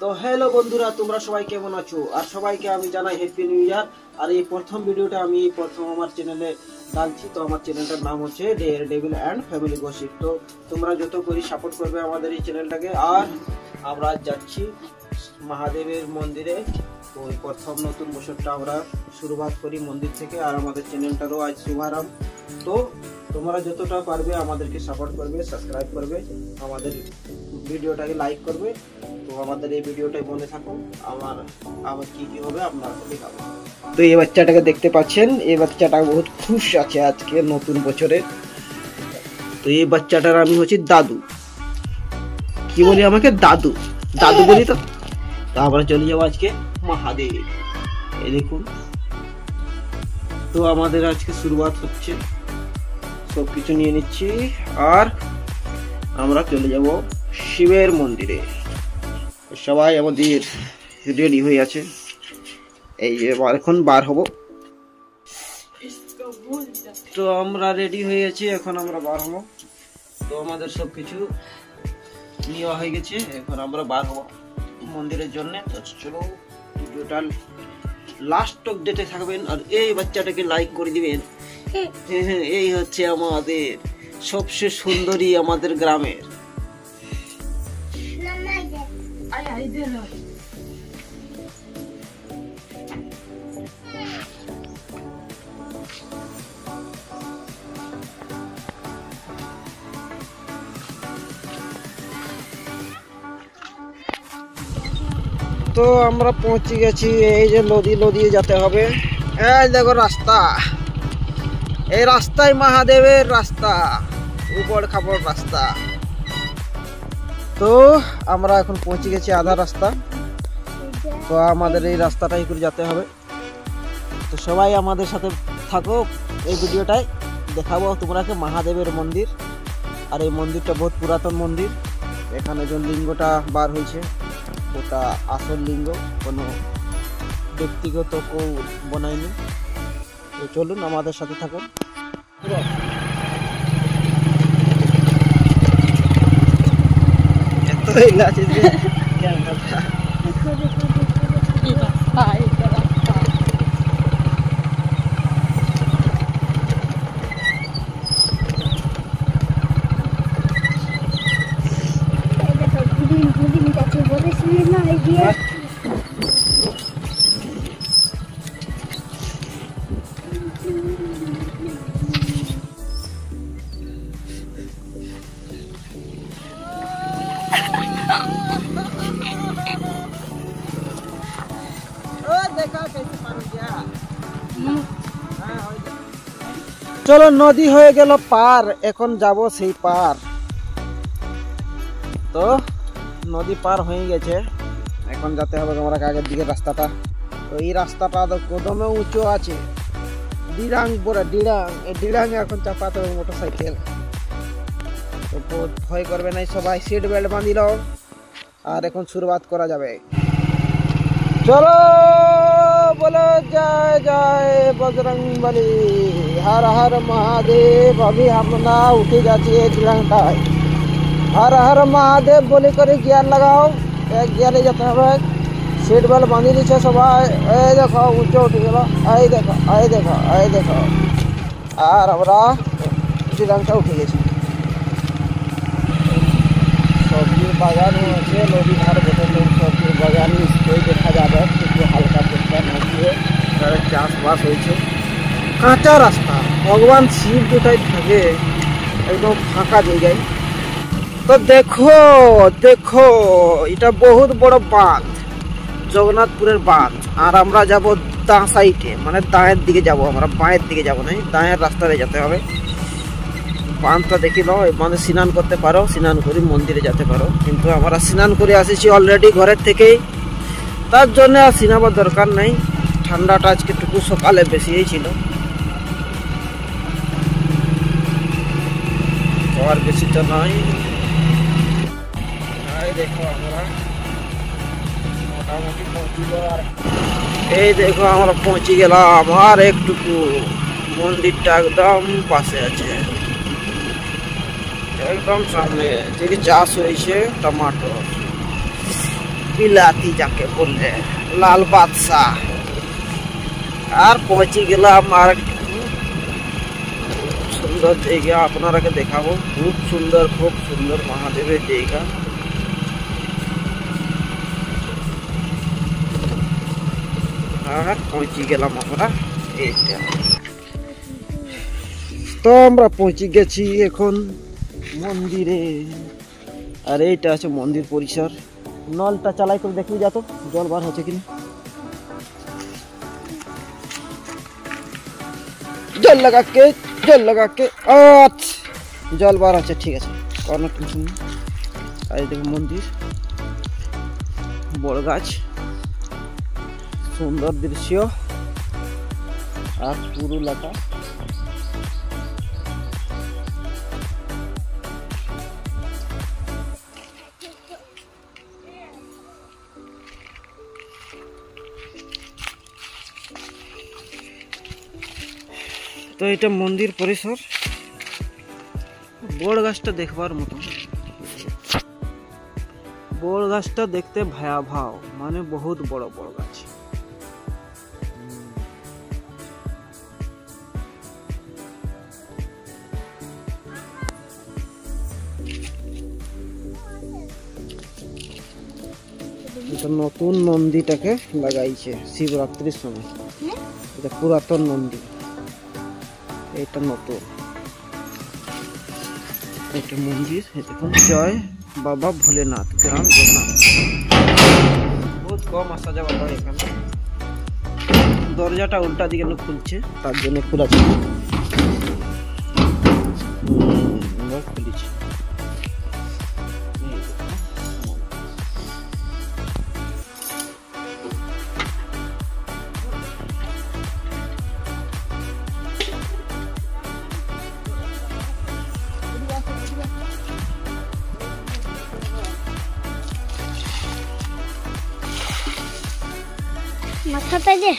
তো হ্যালো বন্ধুরা, তোমরা সবাই কেমন আছো? আর সবাইকে আমি জানাই হ্যাপি নিউ ইয়ার। আর এই প্রথম ভিডিওটা আমি আমার চ্যানেলে ডালছি। তো আমার চ্যানেলটার নাম হচ্ছে daredevil and family gossip. তো তোমরা যত করে সাপোর্ট করবে আমাদের এই চ্যানেলটাকে। আর আমরা যাচ্ছি মহাদেবের মন্দিরে। তো এই প্রথম নতুন বছরটা আমরা শুরুবাত করি মন্দির থেকে। আর আমাদের চ্যানেলটারও আজ শুভারম্ভ। তো তোমরা যতটা পারবে আমাদেরকে সাপোর্ট করবে, সাবস্ক্রাইব করবে, আমাদের ভিডিওটাকে লাইক করবে। তো আমাদের এই ভিডিওটাই মনে থাকুন, আমার কি হবে আপনারা দেখাবো। তো এই বাচ্চাটাকে দেখতে পাচ্ছেন, এই বাচ্চাটা বহুত খুশ আছে আজকে নতুন বছরে। তো এই বাচ্চাটার আমি হচ্ছে দাদু। কি বলি আমাকে? দাদু দাদু বলি। তো আমরা চলে যাবো আজকে মহাদেব। এই দেখুন, তো আমাদের আজকে শুরুয়াত হচ্ছে। সবকিছু নিয়ে নিচ্ছি আর আমরা চলে যাব শিবের মন্দিরে। সবাই আমাদের রেডি হয়ে আছে। এই এখন বার হব। তো আমরা রেডি হয়ে আছি, এখন আমরা বার হব। তো আমাদের সবকিছু নেওয়া হয়ে গেছে, এখন আমরা বার হব মন্দিরের জন্য। তো চলো টোটাল লাস্ট তক ডেটে থাকবেন। আর এই বাচ্চাটাকে লাইক করে দিবেন। এই হচ্ছে আমাদের সবচেয়ে সুন্দরী আমাদের গ্রামের। তো আমরা পৌঁছে গেছি। এই যে নদী যেতে হবে। এই দেখো রাস্তা, এই রাস্তায় মহাদেবের রাস্তা, উপর খাপড় রাস্তা। তো আমরা এখন পৌঁছে গেছি আধা রাস্তা। তো আমাদের এই রাস্তাটাই করে যেতে হবে। তো সবাই আমাদের সাথে থাকো, এই ভিডিওটাই দেখাবো তোমরাকে মহাদেবের মন্দির। আর এই মন্দিরটা বহুত পুরাতন মন্দির। এখানে যে লিঙ্গটা বার হয়েছে ওটা আসল লিঙ্গ, কোনো ব্যক্তিগত কেউ বানায়নি। তো চলুন আমাদের সাথে থাকুন। চলো, নদী হয়ে গেল পার, এখন যাব সেই পার। তো নদী পার হয়ে গেছে, এখন যেতে হবে আমরা আগের দিকে রাস্তাটা। তো এই রাস্তাটা তো কদমে উঁচু আছে, ডিরাং বড় ডিরাং। এই ডিরাঙে এখন চাপাতে হবে মোটরসাইকেল। তো বহুত ভয় করবে না, সবাই সিট বেল্ট বাঁধি নাও। আর এখন শুরুয়াত করা যাবে। চলো বলো জয় জয় বজরংবলী, হর হর মহাদেব। अभी আমরা উঠে যাচ্ছি এই ডিরাংটায়। হর হর মহাদেব বলে করে গিয়ার লাগাও। এক গিয়ারে যেতে হবে। সিট বেল্ট বাঁধি দিচ্ছে সবাই। এই দেখো উঁচু উঠে গেল। এই দেখো, এই দেখো, এই দেখো। আর আমরা ডিরাংটা উঠে গেছি। সবজির বাগানও আছে, নদী ধার বটে সবজির বাগান দেখা যাবে। একটু হালকা ফুলকা নদীয়ে চাষবাস হয়েছে। কাঁচা রাস্তা, ভগবান শিব কোথায় থাকে, একদম ফাঁকা জায়গায়। তো দেখো দেখো, এটা বহুত বড় বাঁধ, জগন্নাথপুরের বাঁধ। আর আমরা যাব দাঁ সাইডে, মানে দাঁয়ের দিকে যাব। আমরা বাঁয়ের দিকে যাব না, দাঁয়ের রাস্তাতে যেতে হবে। বাঁধটা দেখি নাও, মানে স্নান করতে পারো, স্নান করে মন্দিরে যেতে পারো। কিন্তু আমরা স্নান করে আসেছি অলরেডি ঘরের থেকেই, তার জন্য আর স্নাবার দরকার নাই। ঠান্ডাটা আজকে টুকু সকালে বেশিই ছিল, আর বেশি তো নাই। দেখো আমরা মোটামুটি পৌঁছে গেলাম। এই দেখো আমরা পৌঁছে গেলাম। আর একটুকু, মন্দিরটা একদম পাশে আছে, একদম সামনে। এদিকে চাষ হয়েছে টমাটো। বিলাতি যাকে বললে লাল বাদশাহ আর পৌঁছে গেলাম আর সুন্দর জায়গা আপনারাকে দেখাবো খুব সুন্দর মহাদেবের জায়গা আর পৌঁছে গেলাম আমরা এইটা তো আমরা পৌঁছে গেছি এখন মন্দিরে আর এইটা আছে মন্দির পরিসর নলটা চালাই করে দেখি যা তো জল বার হচ্ছে কিনা জল লাগা के আচ্ছা জল বার আছে ঠিক আছে কোনো টেনশন নেই আর দেখো মন্দির বড় গাছ সুন্দর দৃশ্য আর পুরো এলাকা তো এটা মন্দির পরিসর বড় গাছটা দেখবার মতো বড় গাছটা দেখতে ভয়াবহ মানে বহুত বড় বড় গাছ এটা নতুন মন্দিরটাকে লাগাইছে শিবরাত্রির সময় এটা পুরাতন মন্দির এটা নতুন একটা মন্দির দেখুন জয় বাবা ভোলেনাথ গ্রাম জগন্নাথ বহুত কম আসা যাওয়া হয় এখানে দরজাটা উল্টা দিকে খুলছে তার জন্য খোলা ছিল খুলেছে মাথাটা যে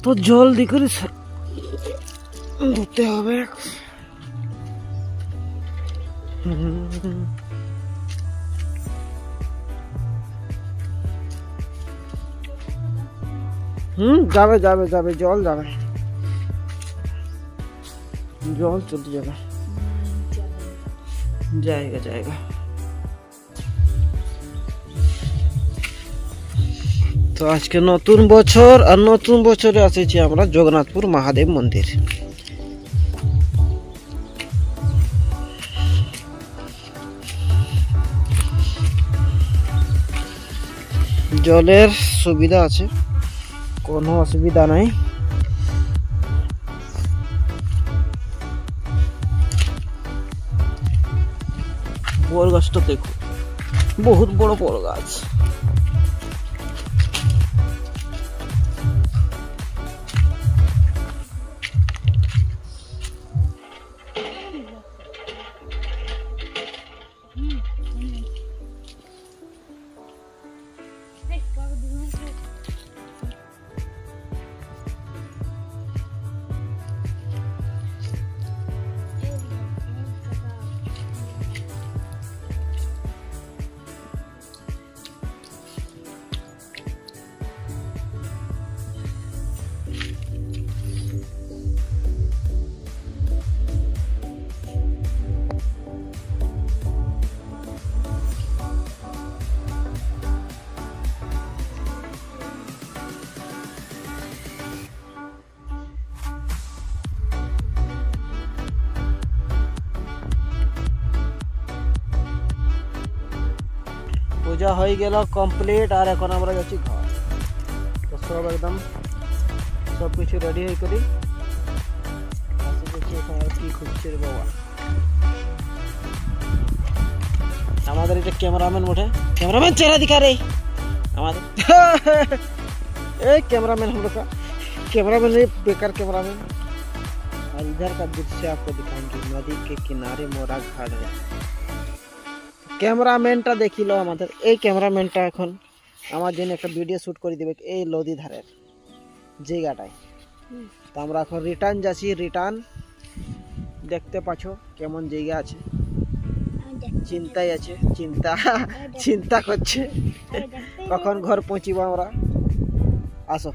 তো জলদি করে ধুতে হবে যাবে যাবে যাবে জল যাবে জল চলতে যাবে जाएगा जाएगा তো আজকে নতুন বছর আর নতুন বছরে আসেছি আমরা জগন্নাথপুর মহাদেব মন্দির জলের সুবিধা আছে কোনো অসুবিধা নাই বড় গাছটা দেখো বহুত বড় বড় গাছ पूजा हो गया कमप्लीट और এখন আমরা যাচ্ছি ঘর তো সব একদম সব কিছু রেডি হয়ে করি আসলে দেখি এখন আর কি খুঁজছে রে বাবা আমাদের এটা ক্যামেরাম্যান মোটে ক্যামেরাম্যাन चेहरा दिखा रे हमारे ए कैमरामैन हम लोग का कैमरामैन नहीं बेकार कैमरामैन और इधर का दृश्य आपको दिखाएंगे नदी के किनारे मोरा घाट है ক্যামেরাম্যানটা দেখিল আমাদের এই ক্যামেরাম্যানটা এখন আমার জন্য একটা ভিডিও শুট করে দিবে এই নদী ধারের জায়গাটায় তো আমরা এখন রিটার্ন যাচ্ছি রিটার্ন দেখতে পাচ্ছ কেমন জায়গা আছে, আমি দেখতে চিন্তায় আছে, চিন্তা করছে কখন ঘর পৌঁছিব আমরা। আসো।